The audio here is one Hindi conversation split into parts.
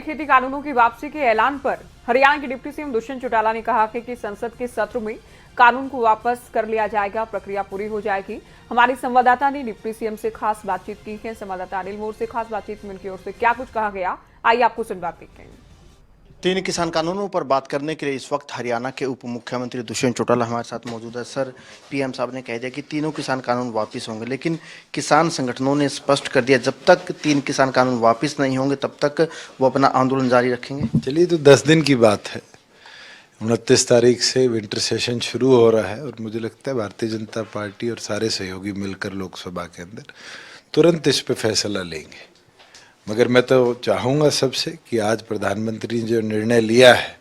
खेती कानूनों की वापसी के ऐलान पर हरियाणा के डिप्टी सीएम दुष्यंत चौटाला ने कहा कि संसद के सत्र में कानून को वापस कर लिया जाएगा, प्रक्रिया पूरी हो जाएगी। हमारी संवाददाता ने डिप्टी सीएम से खास बातचीत की है। संवाददाता अनिल मोर से खास बातचीत में उनकी ओर से क्या कुछ कहा गया, आइए आपको सुनवाते हैं। 3 किसान कानूनों पर बात करने के लिए इस वक्त हरियाणा के उप मुख्यमंत्री दुष्यंत चौटाला हमारे साथ मौजूद है। सर, पीएम साहब ने कह दिया कि तीनों किसान कानून वापस होंगे, लेकिन किसान संगठनों ने स्पष्ट कर दिया जब तक 3 किसान कानून वापस नहीं होंगे तब तक वो अपना आंदोलन जारी रखेंगे। चलिए, तो 10 दिन की बात है। 29 तारीख से विंटर सेशन शुरू हो रहा है और मुझे लगता है भारतीय जनता पार्टी और सारे सहयोगी मिलकर लोकसभा के अंदर तुरंत इस पे फैसला लेंगे। मगर मैं तो चाहूँगा सबसे कि आज प्रधानमंत्री ने जो निर्णय लिया है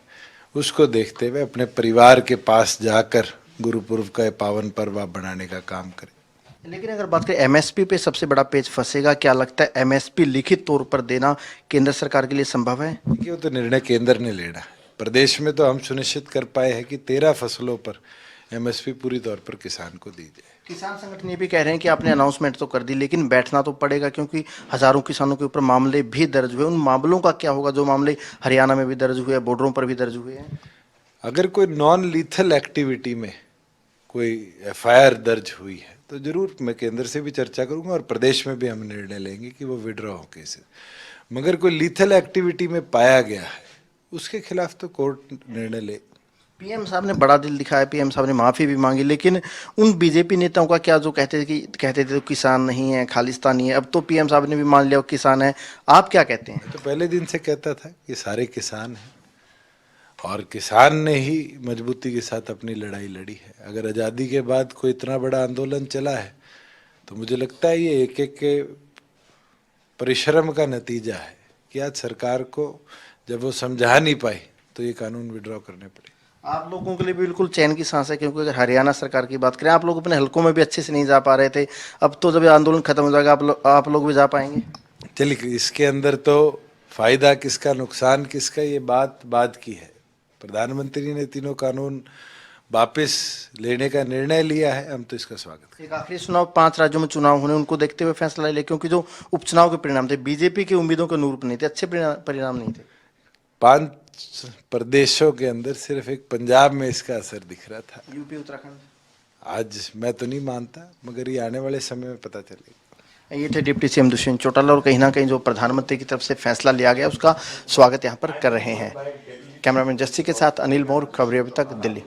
उसको देखते हुए अपने परिवार के पास जाकर गुरुपुर्व का पावन पर्व बनाने का काम करें। लेकिन अगर बात करें एमएसपी पे, सबसे बड़ा पेच फंसेगा। क्या लगता है एमएसपी लिखित तौर पर देना केंद्र सरकार के लिए संभव है? देखिए, वो तो निर्णय केंद्र ने लेना है। प्रदेश में तो हम सुनिश्चित कर पाए हैं कि 13 फसलों पर एमएसपी पूरी तौर पर किसान को दी जाए। किसान संगठन ये भी कह रहे हैं कि आपने अनाउंसमेंट तो कर दी, लेकिन बैठना तो पड़ेगा, क्योंकि हजारों किसानों के ऊपर मामले भी दर्ज हुए। उन मामलों का क्या होगा जो मामले हरियाणा में भी दर्ज हुए, बॉर्डरों पर भी दर्ज हुए हैं? अगर कोई नॉन लीथल एक्टिविटी में कोई एफआईआर दर्ज हुई है तो जरूर मैं केंद्र से भी चर्चा करूंगा और प्रदेश में भी हम निर्णय लेंगे कि वो विड्रॉ हो कैसे। मगर कोई लीथल एक्टिविटी में पाया गया है उसके खिलाफ तो कोर्ट निर्णय ले। पीएम साहब ने बड़ा दिल दिखाया, पीएम साहब ने माफी भी मांगी, लेकिन उन बीजेपी नेताओं का क्या जो कहते थे तो किसान नहीं है, खालिस्तानी है, अब तो पीएम साहब ने भी मान लिया किसान है। आप क्या कहते हैं? तो पहले दिन से कहता था कि सारे किसान हैं और किसान ने ही मजबूती के साथ अपनी लड़ाई लड़ी है। अगर आज़ादी के बाद कोई इतना बड़ा आंदोलन चला है तो मुझे लगता है ये एक एक के परिश्रम का नतीजा है कि आज सरकार को जब वो समझा नहीं पाई तो ये कानून विड्रॉ करने पड़े। आप लोगों के लिए बिल्कुल चैन की सांस है, क्योंकि अगर हरियाणा सरकार की बात करें, आप लोग अपने हलकों में भी अच्छे से नहीं जा पा रहे थे। अब तो जब आंदोलन खत्म हो जाएगा आप लोग भी जा पाएंगे। चलिए, इसके अंदर तो फायदा किसका नुकसान किसका ये बात बाद की है। प्रधानमंत्री ने तीनों कानून वापस लेने का निर्णय लिया है, हम तो इसका स्वागत करें। एक आखिरी चुनाव, 5 राज्यों में चुनाव होने, उनको देखते हुए फैसला ले, क्योंकि जो उपचुनाव के परिणाम थे बीजेपी की उम्मीदों के अनुरूप नहीं थे, अच्छे परिणाम नहीं थे। 5 प्रदेशों के अंदर सिर्फ एक पंजाब में इसका असर दिख रहा था। यूपी, उत्तराखंड आज मैं तो नहीं मानता, मगर ये आने वाले समय में पता चलेगा। ये थे डिप्टी सीएम दुष्यंत चौटाला, और कहीं ना कहीं जो प्रधानमंत्री की तरफ से फैसला लिया गया उसका स्वागत यहाँ पर कर रहे हैं। कैमरामैन जस्सी के साथ अनिल मोर, खबरें अभी तक, दिल्ली।